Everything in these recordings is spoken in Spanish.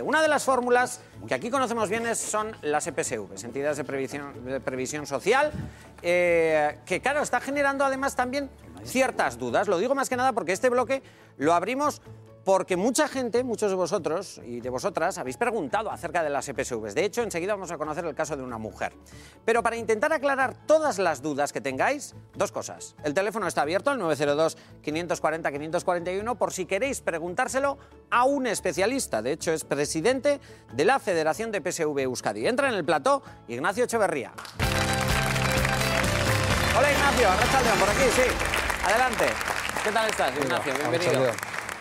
Una de las fórmulas que aquí conocemos bien son las EPSV, entidades de previsión social, que claro, está generando además también ciertas dudas. Lo digo más que nada porque este bloque lo abrimos porque mucha gente, muchos de vosotros y de vosotras, habéis preguntado acerca de las EPSV. De hecho, enseguida vamos a conocer el caso de una mujer. Pero para intentar aclarar todas las dudas que tengáis, dos cosas. El teléfono está abierto al 902-540-541 por si queréis preguntárselo a un especialista. De hecho, es presidente de la Federación de EPSV Euskadi. Entra en el plató Ignacio Echeverría. Hola Ignacio, arrachaldeón, por aquí, sí. Adelante. ¿Qué tal estás, Ignacio? Bienvenido.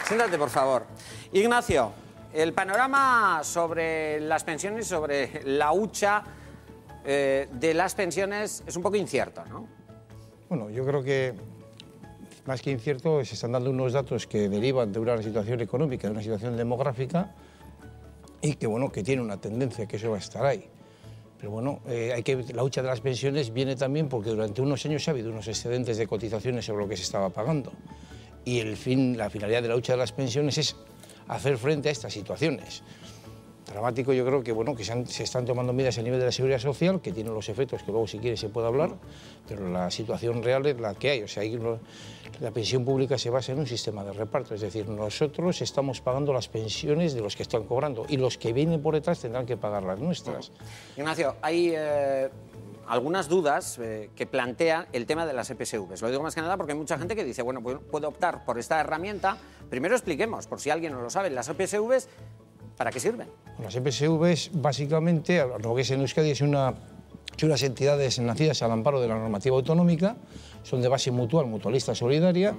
Siéntate, por favor. Ignacio, el panorama sobre las pensiones, sobre la hucha de las pensiones es un poco incierto, ¿no? Bueno, yo creo que más que incierto se están dando unos datos que derivan de una situación económica, de una situación demográfica y que, bueno, que tiene una tendencia, que eso va a estar ahí. Pero bueno, la hucha de las pensiones viene también porque durante unos años ha habido unos excedentes de cotizaciones sobre lo que se estaba pagando. Y la finalidad de la lucha de las pensiones es hacer frente a estas situaciones. Dramático, yo creo que, bueno, que se están tomando medidas a nivel de la seguridad social, que tienen los efectos que luego, si quiere, se puede hablar, pero la situación real es la que hay. O sea, la pensión pública se basa en un sistema de reparto, es decir, nosotros estamos pagando las pensiones de los que están cobrando y los que vienen por detrás tendrán que pagar las nuestras. Ignacio, hay algunas dudas que plantean el tema de las EPSV. Lo digo más que nada porque hay mucha gente que dice, bueno, puedo optar por esta herramienta. Primero expliquemos, por si alguien no lo sabe, las EPSV, ¿para qué sirven? Las EPSV, básicamente, lo que es en Euskadi son unas entidades nacidas al amparo de la normativa autonómica, son de base mutual, mutualista solidaria,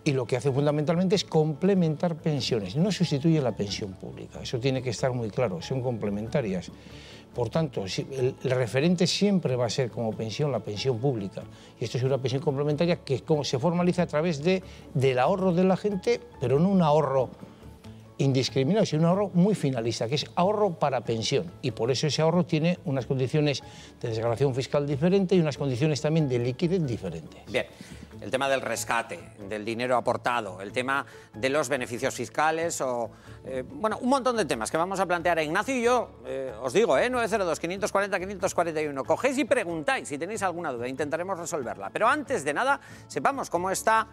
y lo que hace fundamentalmente es complementar pensiones, no sustituye la pensión pública, eso tiene que estar muy claro, son complementarias. Por tanto, el referente siempre va a ser como pensión la pensión pública. Y esto es una pensión complementaria que se formaliza a través del ahorro de la gente, pero no un ahorro indiscriminado, sino un ahorro muy finalista, que es ahorro para pensión. Y por eso ese ahorro tiene unas condiciones de desgravación fiscal diferente y unas condiciones también de liquidez diferentes. Bien. El tema del rescate, del dinero aportado, el tema de los beneficios fiscales bueno, un montón de temas que vamos a plantear a Ignacio y yo, os digo, 902-540-541, cogéis y preguntáis si tenéis alguna duda, intentaremos resolverla. Pero antes de nada, sepamos cómo está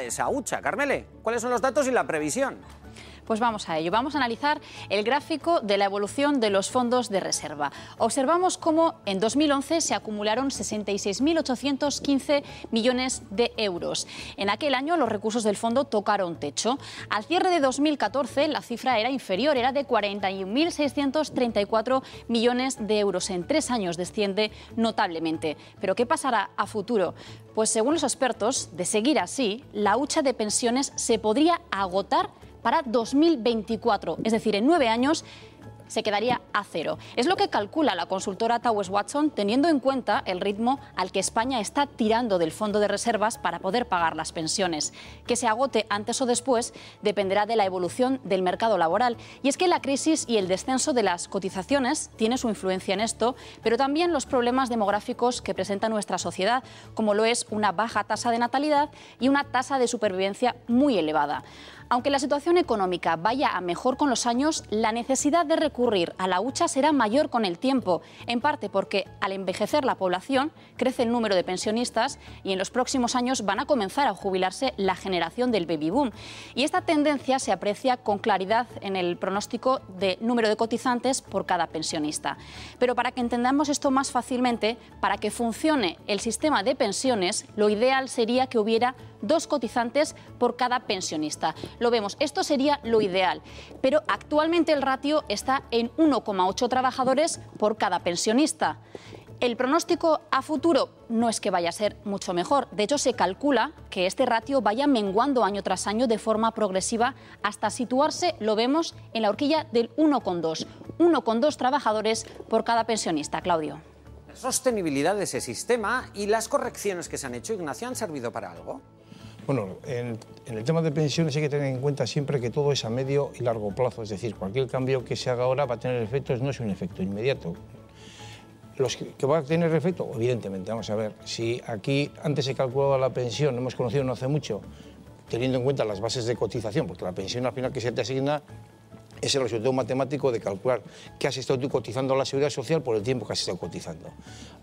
esa hucha. Carmele, ¿cuáles son los datos y la previsión? Pues vamos a ello. Vamos a analizar el gráfico de la evolución de los fondos de reserva. Observamos cómo en 2011 se acumularon 66.815 millones de euros. En aquel año los recursos del fondo tocaron techo. Al cierre de 2014 la cifra era inferior, era de 41.634 millones de euros. En 3 años desciende notablemente. ¿Pero qué pasará a futuro? Pues según los expertos, de seguir así, la hucha de pensiones se podría agotar para 2024, es decir, en 9 años se quedaría a cero. Es lo que calcula la consultora Towers Watson, teniendo en cuenta el ritmo al que España está tirando del fondo de reservas para poder pagar las pensiones. Que se agote antes o después dependerá de la evolución del mercado laboral. Y es que la crisis y el descenso de las cotizaciones tiene su influencia en esto, pero también los problemas demográficos que presenta nuestra sociedad, como lo es una baja tasa de natalidad y una tasa de supervivencia muy elevada. Aunque la situación económica vaya a mejor con los años, la necesidad de recurrir a la hucha será mayor con el tiempo, en parte porque al envejecer la población crece el número de pensionistas y en los próximos años van a comenzar a jubilarse la generación del baby boom. Y esta tendencia se aprecia con claridad en el pronóstico de número de cotizantes por cada pensionista. Pero para que entendamos esto más fácilmente, para que funcione el sistema de pensiones, lo ideal sería que hubiera 2 cotizantes por cada pensionista. Lo vemos, esto sería lo ideal, pero actualmente el ratio está en 1,8 trabajadores por cada pensionista. El pronóstico a futuro no es que vaya a ser mucho mejor. De hecho, se calcula que este ratio vaya menguando año tras año de forma progresiva hasta situarse, lo vemos, en la horquilla del 1,2. 1,2 trabajadores por cada pensionista. Claudio. La sostenibilidad de ese sistema y las correcciones que se han hecho, Ignacio, ¿han servido para algo? Bueno, en el tema de pensiones hay que tener en cuenta siempre que todo es a medio y largo plazo, es decir, cualquier cambio que se haga ahora va a tener efectos, no es un efecto inmediato. Los que va a tener efecto, evidentemente, vamos a ver, si aquí antes se calculaba la pensión, hemos conocido no hace mucho, teniendo en cuenta las bases de cotización, porque la pensión al final que se te asigna es el resultado matemático de calcular qué has estado tú cotizando a la Seguridad Social por el tiempo que has estado cotizando.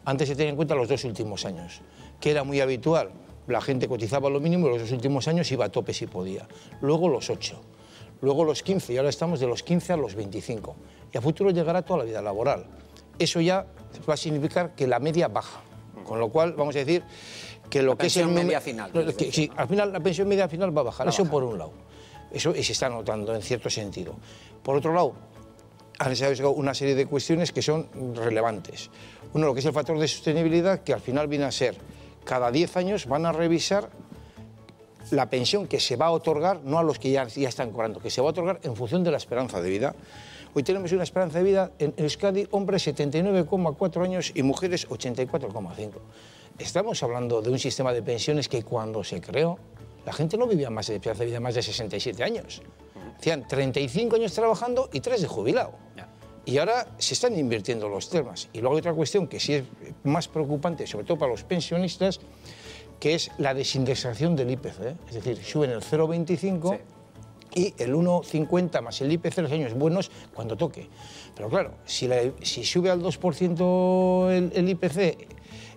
Antes se tenía en cuenta los 2 últimos años, que era muy habitual. La gente cotizaba lo mínimo y los 2 últimos años iba a tope si podía. Luego los 8, luego los 15 y ahora estamos de los 15 a los 25. Y a futuro llegará toda la vida laboral. Eso ya va a significar que la media baja. Con lo cual, vamos a decir que lo que es el media final. Sí, al final la pensión media final va a bajar. Eso por un lado. Eso y se está notando en cierto sentido. Por otro lado, han salido una serie de cuestiones que son relevantes. Uno, lo que es el factor de sostenibilidad, que al final viene a ser, cada 10 años van a revisar la pensión que se va a otorgar, no a los que ya están cobrando, que se va a otorgar en función de la esperanza de vida. Hoy tenemos una esperanza de vida en Euskadi, hombres 79,4 años y mujeres 84,5. Estamos hablando de un sistema de pensiones que cuando se creó, la gente no vivía más de esperanza de vida más de 67 años. Hacían 35 años trabajando y 3 de jubilado. Y ahora se están invirtiendo los temas. Y luego hay otra cuestión que sí es más preocupante, sobre todo para los pensionistas, que es la desindexación del IPC. Es decir, suben el 0,25 y el 1,50 más el IPC en los años buenos cuando toque. Pero claro, si sube al 2% el IPC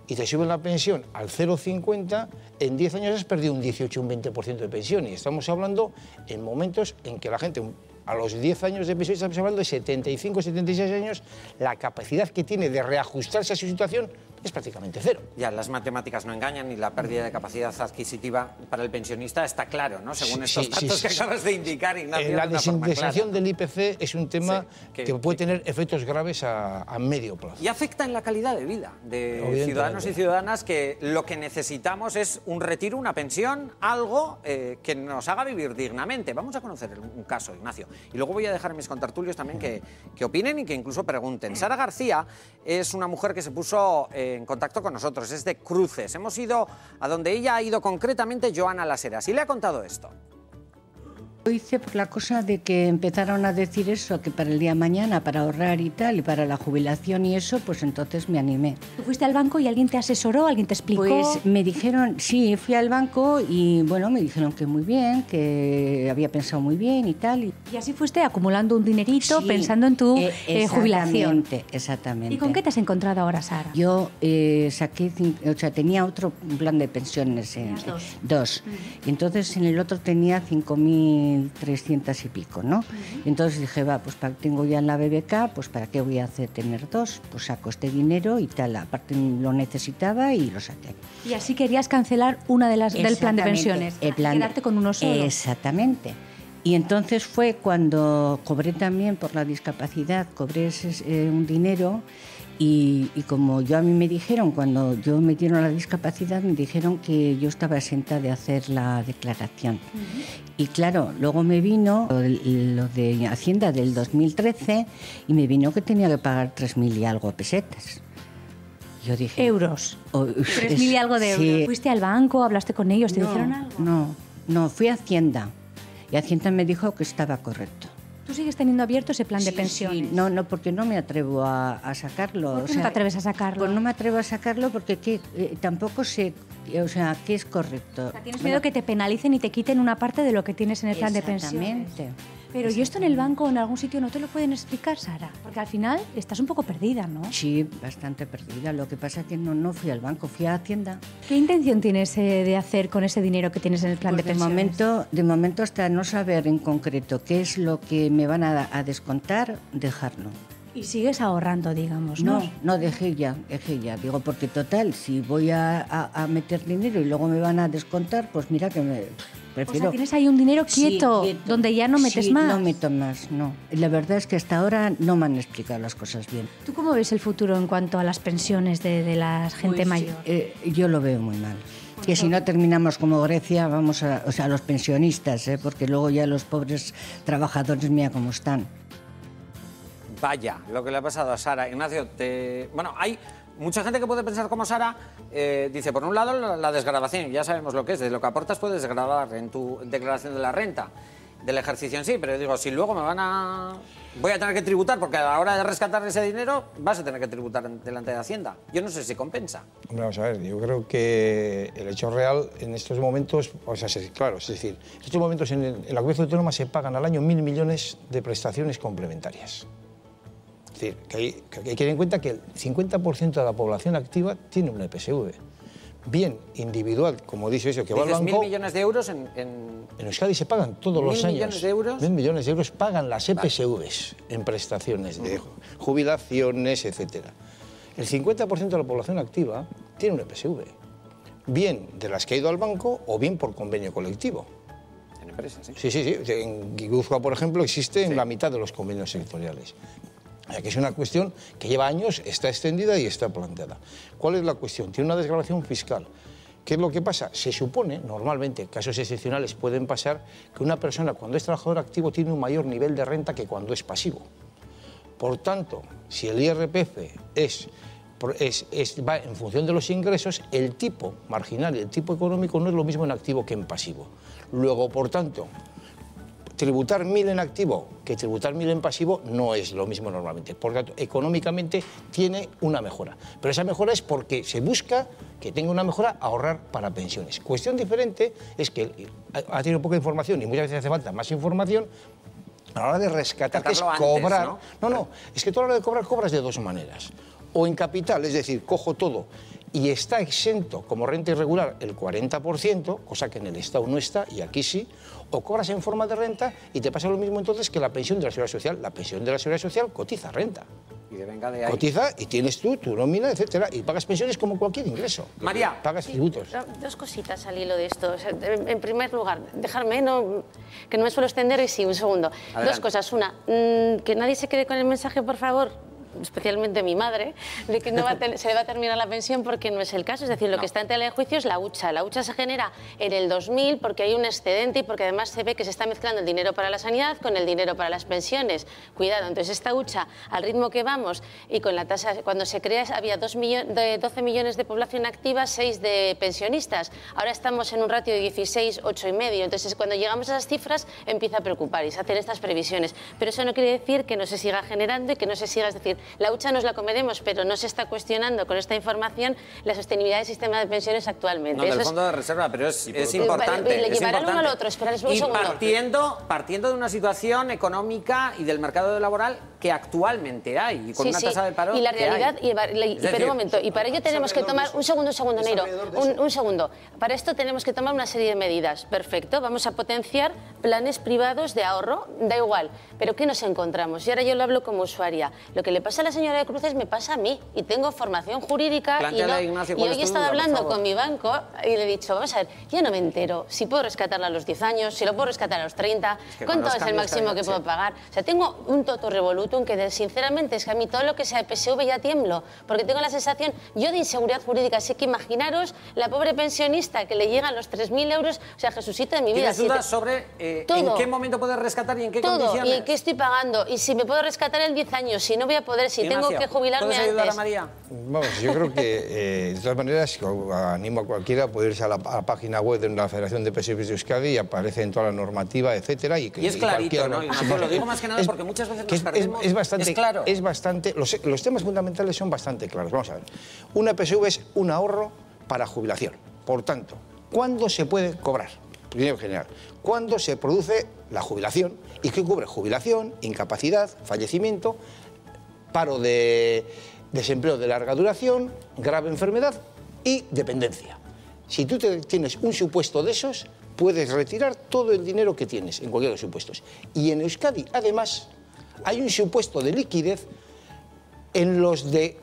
y te suben la pensión al 0,50, en 10 años has perdido un 18 o un 20% de pensión. Y estamos hablando en momentos en que la gente, a los 10 años de pensión, estamos hablando de 75, 76 años, la capacidad que tiene de reajustarse a su situación es prácticamente cero. Ya, las matemáticas no engañan y la pérdida de capacidad adquisitiva para el pensionista está claro, ¿no? Según estos datos que acabas de indicar, Ignacio. La desindexación del IPC es un tema que puede tener efectos graves a medio plazo. Y afecta en la calidad de vida de ciudadanos y ciudadanas, que lo que necesitamos es un retiro, una pensión, algo que nos haga vivir dignamente. Vamos a conocer un caso, Ignacio. Y luego voy a dejar a mis contertulios también que opinen y que incluso pregunten. Sara García es una mujer que se puso en contacto con nosotros, es de Cruces. Hemos ido a donde ella ha ido concretamente, Joana Las Heras, y le ha contado esto. Lo hice por la cosa de que empezaron a decir eso, que para el día de mañana, para ahorrar y tal, y para la jubilación y eso, pues entonces me animé. ¿Tú fuiste al banco y alguien te asesoró, alguien te explicó? Pues me dijeron, sí, fui al banco y bueno, me dijeron que muy bien, que había pensado muy bien y tal. Y así fuiste acumulando un dinerito, sí, pensando en tu jubilación. Exactamente. ¿Y con qué te has encontrado ahora, Sara? Yo tenía otro plan de pensiones. Dos. Y entonces en el otro tenía 5.300 y pico, ¿no? Y entonces dije, pues tengo ya en la BBK, pues ¿para qué voy a tener dos? Pues saco este dinero y tal, aparte lo necesitaba y lo saqué. Y así querías cancelar una de las del plan de pensiones, quedarte con uno solo. Exactamente. Y entonces fue cuando cobré también por la discapacidad, cobré un dinero. Y como a mí me dijeron, cuando yo me dieron la discapacidad, me dijeron que yo estaba exenta de hacer la declaración. Y claro, luego me vino lo de Hacienda del 2013 y me vino que tenía que pagar 3.000 y algo pesetas. Yo dije... Euros. 3.000 y algo de euros. Sí. ¿Fuiste al banco, hablaste con ellos, te dijeron algo? No, fui a Hacienda. Y Hacienda me dijo que estaba correcto. ¿Tú sigues teniendo abierto ese plan de pensiones? Sí, no, porque no me atrevo a sacarlo. ¿Por qué no te atreves a sacarlo? Pues no me atrevo a sacarlo porque tampoco sé, qué es correcto. O sea, ¿tienes miedo que te penalicen y te quiten una parte de lo que tienes en el plan de pensiones? Exactamente. Pero ¿y esto en el banco o en algún sitio no te lo pueden explicar, Sara? Porque al final estás un poco perdida, ¿no? Sí, bastante perdida. Lo que pasa es que no fui al banco, fui a Hacienda. ¿Qué intención tienes de hacer con ese dinero que tienes en el plan de pensiones? De momento, hasta no saber en concreto qué es lo que me van a descontar, dejarlo. Y sigues ahorrando, digamos, ¿no? No, dejé ya. Digo, porque total, si voy a meter dinero y luego me van a descontar, pues mira que me... Prefiero... O sea, tienes ahí un dinero quieto, donde ya no metes más. No meto más, no. La verdad es que hasta ahora no me han explicado las cosas bien. ¿Tú cómo ves el futuro en cuanto a las pensiones de la gente mayor? Yo lo veo muy mal. Que si no terminamos como Grecia, vamos a los pensionistas, porque luego ya los pobres trabajadores, mira cómo están. Vaya, lo que le ha pasado a Sara. Ignacio, bueno, hay mucha gente que puede pensar como Sara. Dice, por un lado, la desgravación, ya sabemos lo que es, de lo que aportas puedes desgravar en tu declaración de la renta. del ejercicio en sí, pero digo, si luego voy a tener que tributar, porque a la hora de rescatar ese dinero vas a tener que tributar delante de Hacienda. Yo no sé si compensa. Hombre, vamos a ver, yo creo que el hecho real en estos momentos, o sea, claro, es decir, en estos momentos en la comunidad autónoma se pagan al año 1.000 millones de prestaciones complementarias. Es decir, que hay que tener en cuenta que el 50% de la población activa tiene una EPSV. Bien individual, como dice eso, que va al banco... 1.000 millones de euros en Euskadi se pagan todos los años. 1.000 millones de euros. 1.000 millones de euros pagan las EPSVs en prestaciones de jubilaciones, etc. El 50% de la población activa tiene una EPSV. Bien de las que ha ido al banco o bien por convenio colectivo. En empresas, ¿sí? Sí. En Guipúzcoa, por ejemplo, existe en la mitad de los convenios sectoriales. Que es una cuestión que lleva años, está extendida y está planteada. ¿Cuál es la cuestión? Tiene una desgravación fiscal. ¿Qué es lo que pasa? Se supone, normalmente, casos excepcionales pueden pasar, que una persona cuando es trabajador activo tiene un mayor nivel de renta que cuando es pasivo. Por tanto, si el IRPF va en función de los ingresos, el tipo marginal y el tipo económico no es lo mismo en activo que en pasivo. Luego, por tanto, tributar 1.000 en activo que tributar 1.000 en pasivo no es lo mismo normalmente. Por tanto, económicamente tiene una mejora. Pero esa mejora es porque se busca que tenga una mejora ahorrar para pensiones. Cuestión diferente es que ha tenido poca información y muchas veces hace falta más información a la hora de rescatar, que es cobrar. Antes, No, es que tú a la hora de cobrar cobras de dos maneras. O en capital, es decir, cojo todo y está exento como renta irregular el 40%, cosa que en el Estado no está y aquí sí, o cobras en forma de renta y te pasa lo mismo entonces que la pensión de la Seguridad Social. La pensión de la Seguridad Social cotiza renta. Y que venga de ahí. Cotiza y tienes tú tu nómina, etcétera, y pagas pensiones como cualquier ingreso. María. Pagas tributos. Dos cositas al hilo de esto. O sea, en primer lugar, dejarme, que no me suelo extender, y sí, un segundo. Adelante. Dos cosas. Una, que nadie se quede con el mensaje, por favor, especialmente mi madre, de que se le va a terminar la pensión, porque no es el caso. Es decir, lo que está en tela de juicio es la hucha. La hucha se genera en el 2000 porque hay un excedente y porque además se ve que se está mezclando el dinero para la sanidad con el dinero para las pensiones. Cuidado, entonces esta hucha, al ritmo que vamos y con la tasa, cuando se crea había 12 millones de población activa, 6 de pensionistas. Ahora estamos en un ratio de 16, 8,5. Entonces, cuando llegamos a esas cifras, empieza a preocupar y se hacen estas previsiones. Pero eso no quiere decir que no se siga generando y que no se siga, es decir, la hucha nos la comeremos, pero no se está cuestionando con esta información la sostenibilidad del sistema de pensiones actualmente. No, del fondo de reserva, pero es importante. Le llevará el uno al otro, esperad un y segundo. partiendo de una situación económica y del mercado laboral que actualmente hay, y con una tasa de paro. Y la realidad, pero un momento, y para ello tenemos que tomar, un segundo, Neiro, un segundo. Para esto tenemos que tomar una serie de medidas. Perfecto, vamos a potenciar planes privados de ahorro, da igual. Pero ¿qué nos encontramos? Y ahora yo lo hablo como usuaria. Lo que le pasa a la señora de Cruces me pasa a mí, y tengo formación jurídica, y hoy he estado hablando con mi banco y le he dicho, vamos a ver, yo no me entero si puedo rescatarla a los 10 años, si lo puedo rescatar a los 30, cuánto es el máximo que puedo pagar. O sea, tengo un toto revolutum que sinceramente es que a mí todo lo que sea PSV ya tiemblo, porque tengo la sensación, yo de inseguridad jurídica, así que imaginaros la pobre pensionista que le llegan los 3.000 euros, o sea, Jesucito de mi vida. ¿Tienes dudas sobre en qué momento puedes rescatar y en qué todo, condiciones? Y qué estoy pagando, y si me puedo rescatar en 10 años, si no voy a poder, si tengo que jubilarme ¿puedes ayudar antes? a María? Vamos, yo creo que de todas maneras animo a cualquiera a poder irse a la página web de la Federación de PSVs de Euskadi y aparece en toda la normativa, etcétera. Y es clarito, ¿no? Ignacio, lo digo más que nada porque muchas veces nos perdemos. Es bastante, los temas fundamentales son bastante claros. Vamos a ver. Una PSV es un ahorro para jubilación. Por tanto, ¿cuándo se puede cobrar? Primero en general, ¿cuándo se produce la jubilación? ¿Y qué cubre? Jubilación, incapacidad, fallecimiento, paro de desempleo de larga duración, grave enfermedad y dependencia. Si tú tienes un supuesto de esos, puedes retirar todo el dinero que tienes en cualquiera de los supuestos. Y en Euskadi, además, hay un supuesto de liquidez en los de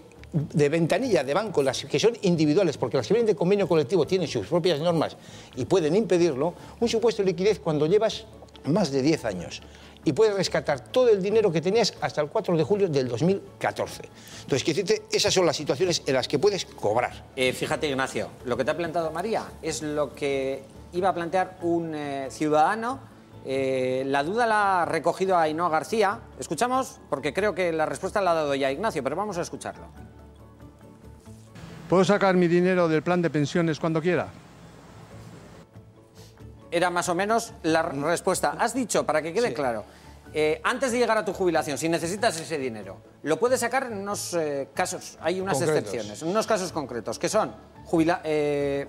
ventanilla de banco, las que son individuales, porque las que vienen de convenio colectivo tienen sus propias normas y pueden impedirlo, un supuesto de liquidez cuando llevas más de 10 años y puedes rescatar todo el dinero que tenías hasta el 4 de julio del 2014. Entonces, quiero decirte, esas son las situaciones en las que puedes cobrar. Fíjate, Ignacio, lo que te ha planteado María es lo que iba a plantear un ciudadano. La duda la ha recogido a Ainhoa García. Escuchamos, porque creo que la respuesta la ha dado ya Ignacio, pero vamos a escucharlo. ¿Puedo sacar mi dinero del plan de pensiones cuando quiera? era más o menos la respuesta. Has dicho, para que quede claro, antes de llegar a tu jubilación, si necesitas ese dinero, lo puedes sacar en unos casos, hay unas excepciones, en unos casos concretos, que son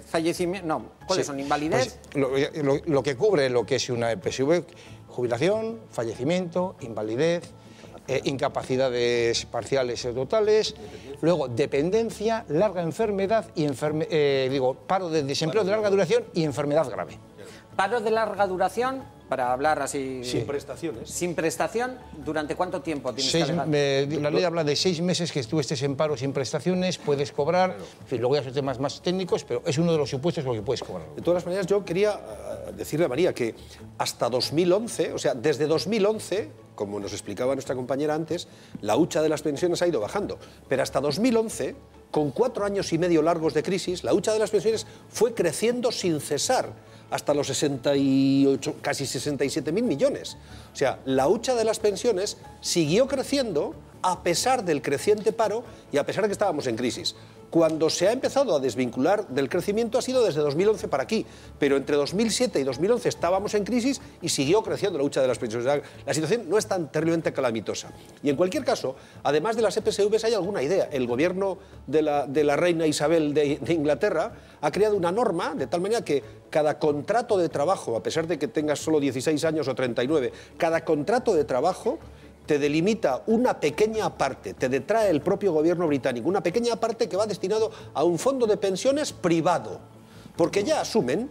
fallecimiento, no, ¿cuáles son? ¿Invalidez? Pues, lo que cubre lo que es una EPSV, jubilación, fallecimiento, invalidez, incapacidades parciales o totales, luego dependencia, larga enfermedad y paro de desempleo de larga duración y enfermedad grave. Paro de larga duración, para hablar así... Sin prestaciones. Sin prestación, ¿durante cuánto tiempo tienes que alegar? La ley habla de 6 meses que tú estés en paro sin prestaciones, puedes cobrar, en fin, luego ya son temas más técnicos, pero es uno de los supuestos por lo que puedes cobrar. De todas maneras, yo quería decirle a María que hasta 2011, o sea, desde 2011, como nos explicaba nuestra compañera antes, la hucha de las pensiones ha ido bajando, pero hasta 2011, con 4 años y medio largos de crisis, la hucha de las pensiones fue creciendo sin cesar, hasta los 68, casi 67.000 millones. O sea, la hucha de las pensiones siguió creciendo a pesar del creciente paro y a pesar de que estábamos en crisis. Cuando se ha empezado a desvincular del crecimiento ha sido desde 2011 para aquí, pero entre 2007 y 2011 estábamos en crisis y siguió creciendo la hucha de las pensiones. La situación no es tan terriblemente calamitosa. Y en cualquier caso, además de las EPSVs hay alguna idea. El gobierno de la reina Isabel de Inglaterra ha creado una norma de tal manera que cada contrato de trabajo, a pesar de que tengas solo 16 años o 39, cada contrato de trabajo te delimita una pequeña parte, te detrae el propio gobierno británico, una pequeña parte que va destinado a un fondo de pensiones privado, porque ya asumen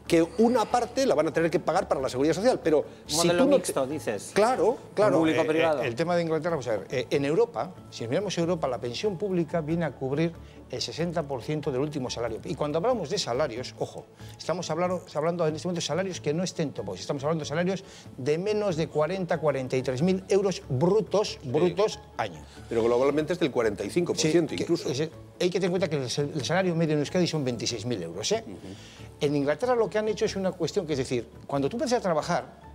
que una parte la van a tener que pagar para la seguridad social, pero si modelo tú no mixto, dices. Claro. Público-privado. El tema de Inglaterra, vamos a ver, en Europa, si miramos Europa, la pensión pública viene a cubrir el 60% del último salario. Y cuando hablamos de salarios, ojo, estamos hablando en este momento de salarios que no estén topados, estamos hablando de salarios de menos de 43.000 euros brutos año. Pero globalmente es del 45% incluso. Hay que tener en cuenta que el salario medio en Euskadi son 26.000 euros. En Inglaterra lo que han hecho es una cuestión que es decir, cuando tú empiezas a trabajar,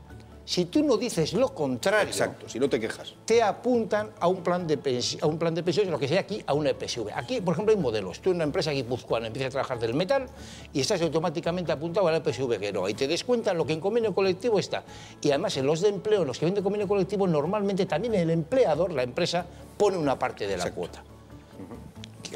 si tú no dices lo contrario, exacto, si no te quejas, te apuntan a un plan de pensiones, lo que sea aquí, a una EPSV. Aquí, por ejemplo, hay modelos. Tú en una empresa guipuzcoana empiezas a trabajar del metal y estás automáticamente apuntado a la EPSV, que no. Ahí te descuentan lo que en convenio colectivo está. Y además, en los de empleo, en los que venden convenio colectivo, normalmente también el empleador, la empresa, pone una parte de la cuota.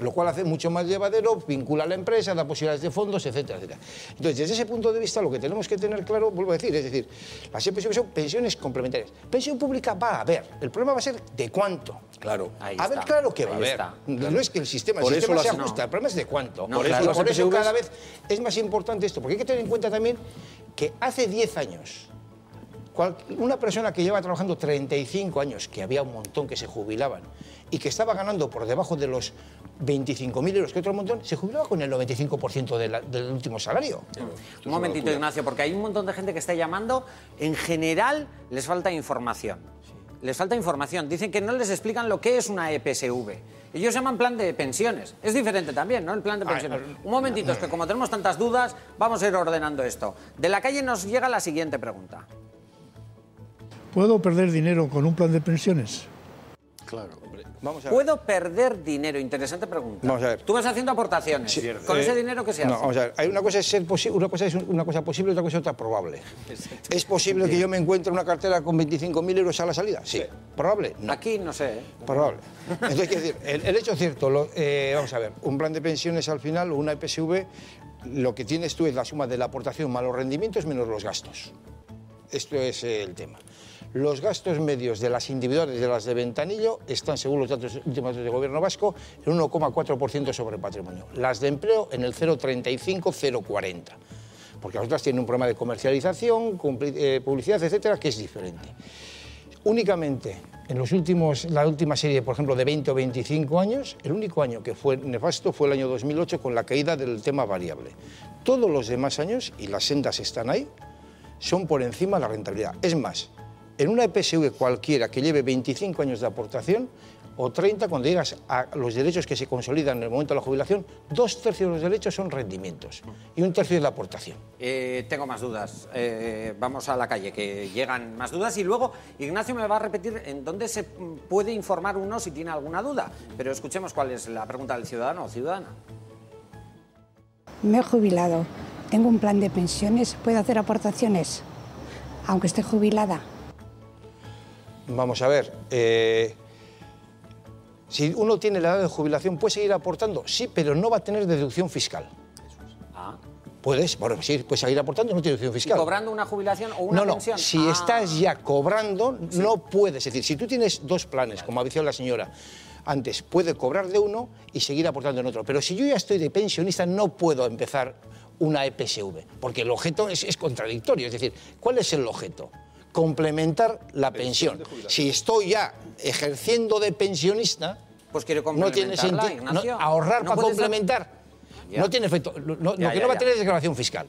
Lo cual hace mucho más llevadero, vincula a la empresa, da posibilidades de fondos, etcétera, etcétera. Entonces, desde ese punto de vista, lo que tenemos que tener claro, vuelvo a decir, es decir, las EPSV son pensiones complementarias. Pensión pública va a haber, el problema va a ser de cuánto. Claro. A ver, claro que va a haber. No es que el sistema se ajusta, el problema es de cuánto. Por eso cada vez es más importante esto, porque hay que tener en cuenta también que hace 10 años, una persona que lleva trabajando 35 años, que había un montón que se jubilaban, y que estaba ganando por debajo de los 25.000 euros que otro montón, se jubilaba con el 95% del último salario. Un momentito, Ignacio, porque hay un montón de gente que está llamando. En general, les falta información. Les falta información. Dicen que no les explican lo que es una EPSV. Ellos llaman plan de pensiones. Es diferente también, ¿no? El plan de pensiones. Un momentito, es que como tenemos tantas dudas, vamos a ir ordenando esto. De la calle nos llega la siguiente pregunta. ¿Puedo perder dinero con un plan de pensiones? Claro, hombre. Vamos a ver. ¿Puedo perder dinero? Interesante pregunta. Vamos a ver. Tú vas haciendo aportaciones. Sí, ¿con ese dinero qué se hace? No, vamos a ver. Hay una cosa es ser posible, una cosa es una cosa posible, otra cosa es otra probable. Exacto. ¿Es posible que yo me encuentre una cartera con 25.000 euros a la salida? Sí. ¿Probable? No. Aquí no sé. Probable. Entonces, quiero decir, el hecho cierto, vamos a ver, un plan de pensiones al final, o una EPSV, lo que tienes tú es la suma de la aportación más los rendimientos menos los gastos. Esto es el tema. Los gastos medios de las individuales y de las de ventanillo están, según los últimos datos del Gobierno vasco, en 1,4% sobre el patrimonio. Las de empleo en el 0,35-0,40. Porque las otras tienen un problema de comercialización, publicidad, etcétera, que es diferente. Únicamente en la última serie, por ejemplo, de 20 o 25 años, el único año que fue nefasto fue el año 2008 con la caída del tema variable. Todos los demás años, y las sendas están ahí, son por encima de la rentabilidad. Es más, en una EPSV cualquiera que lleve 25 años de aportación o 30, cuando llegas a los derechos que se consolidan en el momento de la jubilación, 2/3 de los derechos son rendimientos y 1/3 es la aportación. Tengo más dudas. Vamos a la calle, que llegan más dudas. Y luego Ignacio me va a repetir en dónde se puede informar uno si tiene alguna duda. Pero escuchemos cuál es la pregunta del ciudadano o ciudadana. Me he jubilado. tengo un plan de pensiones, ¿puedo hacer aportaciones, aunque esté jubilada? Vamos a ver, si uno tiene la edad de jubilación, ¿puede seguir aportando? Sí, pero no va a tener deducción fiscal. Puedes, bueno, sí, puedes seguir aportando, no tiene deducción fiscal. ¿Y cobrando una jubilación o una pensión? Si estás ya cobrando, no puedes. Es decir, si tú tienes dos planes, como ha dicho la señora antes, puede cobrar de uno y seguir aportando en otro. Pero si yo ya estoy de pensionista, no puedo empezar una EPSV, porque el objeto es contradictorio. Es decir, ¿cuál es el objeto? Complementar la pensión. Si estoy ya ejerciendo de pensionista, pues quiero no tiene sentido. Ahorrar para complementar. No tiene efecto. Lo que no va a tener es desgravación fiscal.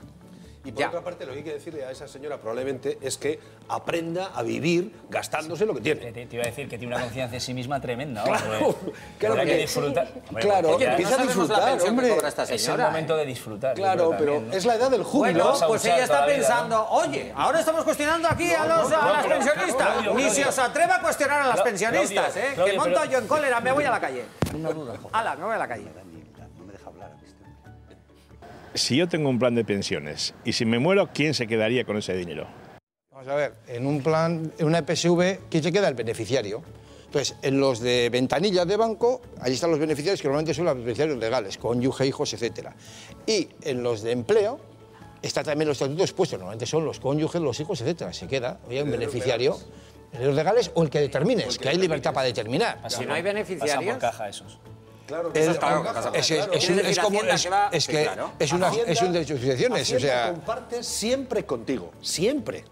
Y por otra parte, lo que hay que decirle a esa señora probablemente es que aprenda a vivir gastándose lo que tiene. Te iba a decir que tiene una confianza en sí misma tremenda. Claro, claro que disfrutar. Claro, empieza a disfrutar, hombre. Es el momento de disfrutar. Claro, pero es la edad del júbilo. Bueno, pues ella está pensando, oye, ahora estamos cuestionando aquí a las pensionistas. Ni se os atreva a cuestionar a las pensionistas, ¿eh? Que monto yo en cólera, me voy a la calle. Hala, me voy a la calle. Si yo tengo un plan de pensiones y si me muero, ¿quién se quedaría con ese dinero? Vamos a ver, en un plan, en una EPSV, ¿quién se queda? El beneficiario. Entonces, en los de ventanilla de banco, ahí están los beneficiarios, que normalmente son los beneficiarios legales, cónyuge, hijos, etc. Y en los de empleo, están también los estatutos puestos, normalmente son los cónyuges, los hijos, etc. Se queda, oye, un beneficiario, los legales o el que determines, que hay libertad para determinar. Si no hay beneficiarios... Pasan por caja esos. Claro, es un derecho de sucesiones. O sea, comparte siempre contigo, siempre.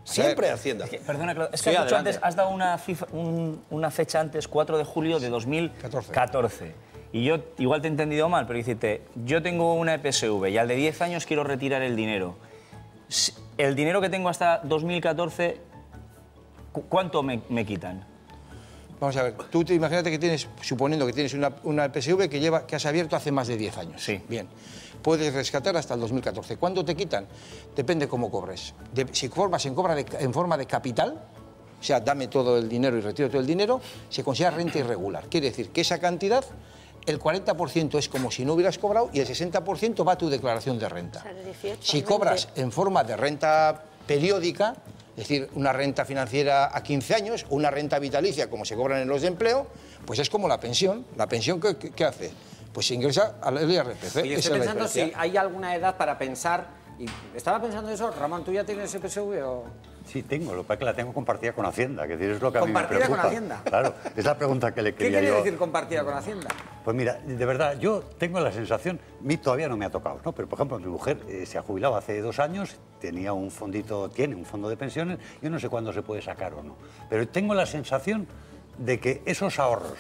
Siempre Hacienda. Perdona, Claudio, es que has dicho antes, has dado una fecha antes, 4 de julio de 2014. Y yo igual te he entendido mal, pero dijiste, yo tengo una EPSV y al de 10 años quiero retirar el dinero. El dinero que tengo hasta 2014, ¿cuánto me quitan? Vamos a ver, tú imagínate que tienes, suponiendo que tienes una EPSV que has abierto hace más de 10 años. Sí. Bien. Puedes rescatar hasta el 2014. ¿Cuánto te quitan? Depende cómo cobres. Si cobras en forma de capital, o sea, dame todo el dinero y retiro todo el dinero, se considera renta irregular. Quiere decir que esa cantidad, el 40% es como si no hubieras cobrado y el 60% va a tu declaración de renta. Si cobras en forma de renta periódica, es decir, una renta financiera a 15 años, una renta vitalicia, como se cobran en los de empleo, pues es como la pensión. ¿La pensión qué hace? Pues se ingresa al IRPF. Oye, estoy pensando si hay alguna edad para pensar... Y estaba pensando eso, Ramón, ¿tú ya tienes EPSV o...? Sí, tengo, lo que pasa es que la tengo compartida con Hacienda, que es lo que a mí me preocupa. ¿Compartida con Hacienda? Claro, es la pregunta que le quería yo... ¿Qué quiere decir compartida con Hacienda? Pues mira, de verdad, yo tengo la sensación, a mí todavía no me ha tocado, ¿no? Pero por ejemplo, mi mujer se ha jubilado hace 2 años, tiene un fondo de pensiones, yo no sé cuándo se puede sacar o no, pero tengo la sensación de que esos ahorros,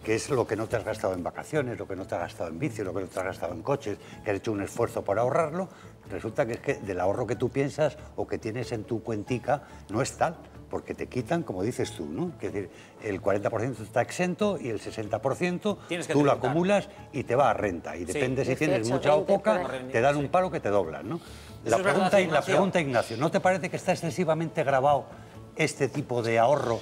que es lo que no te has gastado en vacaciones, lo que no te has gastado en bici, lo que no te has gastado en coches, que has hecho un esfuerzo por ahorrarlo, resulta que es que del ahorro que tú piensas o que tienes en tu cuentica no es tal, porque te quitan, como dices tú, ¿no? Es decir, el 40% está exento y el 60% tú lo acumulas y te va a renta. Y depende si tienes mucha o poca, te dan un palo que te doblan, ¿no? La pregunta, Ignacio, ¿no te parece que está excesivamente grabado este tipo de ahorro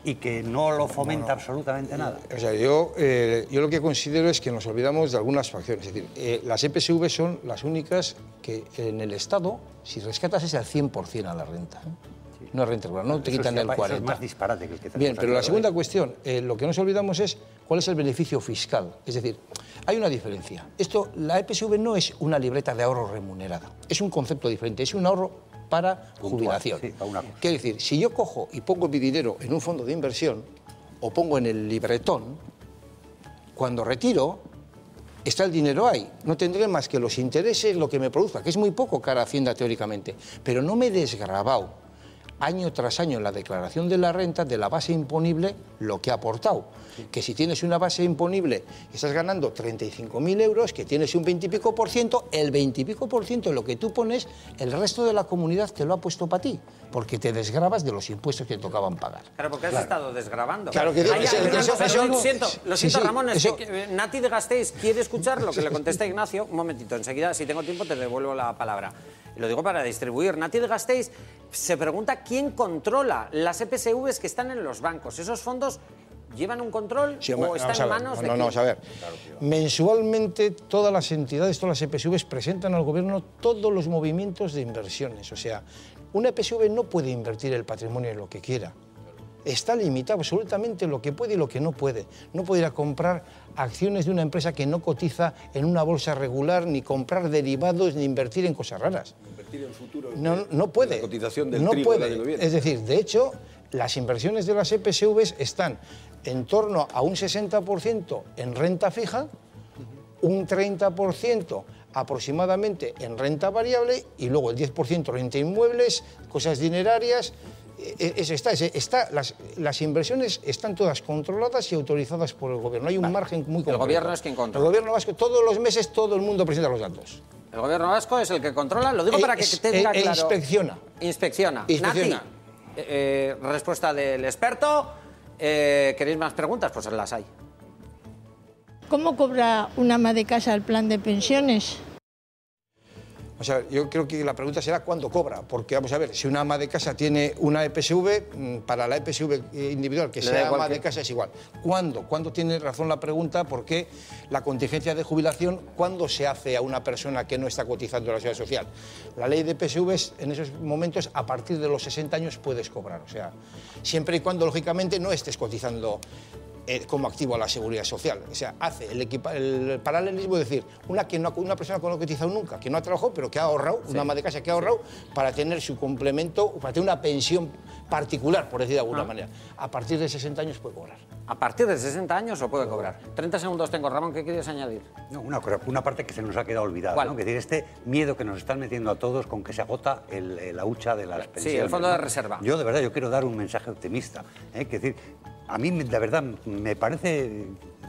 y que no lo fomenta absolutamente nada? O sea, yo lo que considero es que nos olvidamos de algunas facciones. Es decir, las EPSV son las únicas que en el Estado, si rescatas, es al 100% a la renta. No es renta regular, no te quitan el 40%. Eso es más disparate que el que te... Bien, pero la segunda cuestión, lo que nos olvidamos es cuál es el beneficio fiscal. Es decir, hay una diferencia. La EPSV no es una libreta de ahorro remunerada, es un concepto diferente, es un ahorro para jubilación. Sí, para una cosa. Quiere decir, si yo cojo y pongo mi dinero en un fondo de inversión o pongo en el libretón, cuando retiro, está el dinero ahí. No tendré más que los intereses, lo que me produzca, que es muy poco cara a Hacienda teóricamente, pero no me he desgravado año tras año en la declaración de la renta de la base imponible lo que ha aportado. Que si tienes una base imponible y estás ganando 35.000 euros, que tienes un 20 y pico por ciento, el 20 y pico por ciento de lo que tú pones, el resto de la comunidad te lo ha puesto para ti, porque te desgravas de los impuestos que te tocaban pagar. Claro, porque has estado desgravando. Claro que lo siento, Ramón, es que Nati de Gasteiz quiere escuchar lo que le contesta Ignacio. Un momentito, enseguida, si tengo tiempo, te devuelvo la palabra. Y lo digo para distribuir. Nati de Gasteiz se pregunta quién controla las EPSVs que están en los bancos. Esos fondos ¿Llevan un control Sí, o está en manos de quién? Vamos a ver. Mensualmente todas las entidades, todas las EPSVs presentan al gobierno todos los movimientos de inversiones. O sea, una EPSV no puede invertir el patrimonio en lo que quiera. Está limitado absolutamente lo que puede y lo que no puede. No puede ir a comprar acciones de una empresa que no cotiza en una bolsa regular, ni comprar derivados, ni invertir en cosas raras. Invertir en futuro. No puede. La cotización del no trigo puede. del año que viene. Es decir, de hecho, las inversiones de las EPSVs están en torno a un 60% en renta fija, un 30% aproximadamente en renta variable y luego el 10% renta inmuebles, cosas dinerarias. Las inversiones están todas controladas y autorizadas por el gobierno. Hay un margen muy completo. El gobierno es quien controla. El gobierno vasco, todos los meses, todo el mundo presenta los datos. El gobierno vasco es el que controla, lo digo para que tenga claro. Inspecciona. Inspecciona. Inspecciona. Nati, respuesta del experto. ¿Queréis más preguntas? Pues las hay. ¿Cómo cobra una ama de casa el plan de pensiones? O sea, yo creo que la pregunta será cuándo cobra, porque vamos a ver, si una ama de casa tiene una EPSV, para la EPSV individual que sea ama de casa es igual. ¿Cuándo? ¿Cuándo tiene razón la pregunta? Porque la contingencia de jubilación, ¿cuándo se hace a una persona que no está cotizando a la Seguridad Social? La ley de EPSVs, en esos momentos, a partir de los 60 años puedes cobrar. O sea, siempre y cuando, lógicamente, no estés cotizando como activo a la Seguridad Social. O sea, hace el paralelismo, es decir, una persona que no ha cotizado nunca, que no ha trabajado, pero que ha ahorrado, una ama de casa que ha ahorrado para tener su complemento, para tener una pensión particular, por decir de alguna manera. A partir de 60 años puede cobrar. A partir de 60 años lo puede cobrar. 30 segundos tengo. Ramón, ¿qué quieres añadir? No, una parte que se nos ha quedado olvidada, ¿no? Que decir, este miedo que nos están metiendo a todos con que se agota la hucha de las pensiones. Sí, el fondo de reserva. Yo, de verdad, yo quiero dar un mensaje optimista. Que decir, a mí, de verdad, me parece...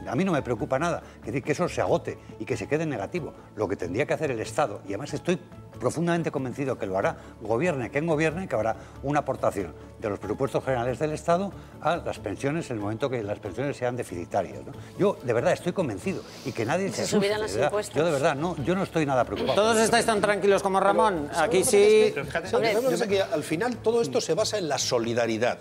A mí no me preocupa nada, es decir, que eso se agote y que se quede en negativo. Lo que tendría que hacer el Estado, y además estoy profundamente convencido que lo hará, gobierne quien gobierne, que habrá una aportación de los presupuestos generales del Estado a las pensiones en el momento que las pensiones sean deficitarias, ¿no? Yo, de verdad, estoy convencido y que nadie se asuste, subirán los impuestos. Yo, de verdad, yo no estoy nada preocupado. ¿Todos estáis tan tranquilos como Ramón? Pero, aquí sí... que al final todo esto se basa en la solidaridad.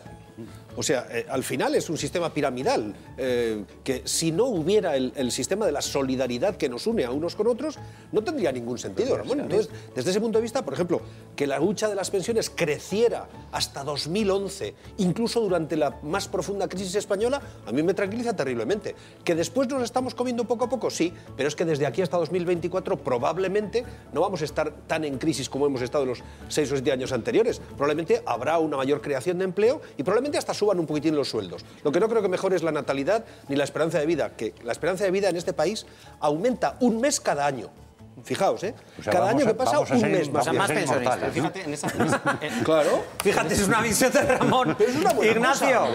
O sea, al final es un sistema piramidal, que si no hubiera el sistema de la solidaridad que nos une a unos con otros, no tendría ningún sentido, Ramón. Entonces, desde ese punto de vista, por ejemplo, que la hucha de las pensiones creciera hasta 2011, incluso durante la más profunda crisis española, a mí me tranquiliza terriblemente. Que después nos estamos comiendo poco a poco, sí, pero es que desde aquí hasta 2024 probablemente no vamos a estar tan en crisis como hemos estado en los 6 o 7 años anteriores. Probablemente habrá una mayor creación de empleo y probablemente hasta suban un poquitín los sueldos. Lo que no creo que mejore es la natalidad ni la esperanza de vida, que la esperanza de vida en este país aumenta un mes cada año. Fijaos, o sea, cada año que pasa un mes más. O sea, más pensionistas. ¿no? Fíjate, Claro. Fíjate, es una visión de Ramón. Pero es una buena Ignacio, cosa,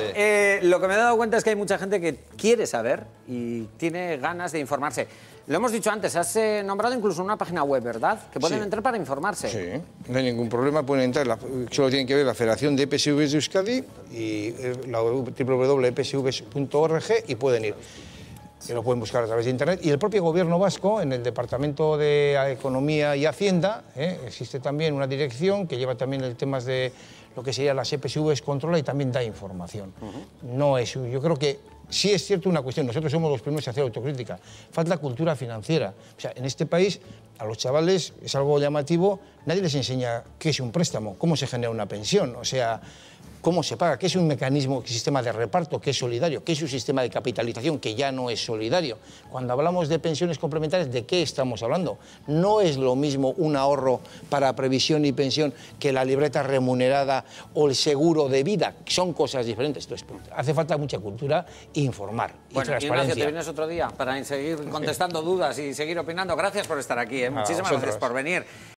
lo que me he dado cuenta es que hay mucha gente que quiere saber y tiene ganas de informarse. Lo hemos dicho antes, has nombrado incluso una página web, ¿verdad? Que pueden entrar para informarse. Sí, no hay ningún problema, pueden entrar, solo tienen que ver la Federación de EPSVs de Euskadi y la www.epsvs.org y pueden ir. Que lo pueden buscar a través de Internet. Y el propio Gobierno vasco, en el Departamento de Economía y Hacienda, existe también una dirección que lleva también el tema de lo que sería las EPSVs, controla y también da información. No es, yo creo que sí es cierto una cuestión, nosotros somos los primeros a hacer autocrítica, falta cultura financiera. O sea, en este país, a los chavales, es algo llamativo, nadie les enseña qué es un préstamo, cómo se genera una pensión, o sea, cómo se paga, qué es un mecanismo, qué sistema de reparto, qué es solidario, qué es un sistema de capitalización que ya no es solidario. Cuando hablamos de pensiones complementarias, ¿de qué estamos hablando? No es lo mismo un ahorro para previsión y pensión que la libreta remunerada o el seguro de vida, son cosas diferentes. Entonces, hace falta mucha cultura e informar y transparencia. Ignacio, te vienes otro día para seguir contestando dudas y seguir opinando. Gracias por estar aquí, muchísimas gracias por venir.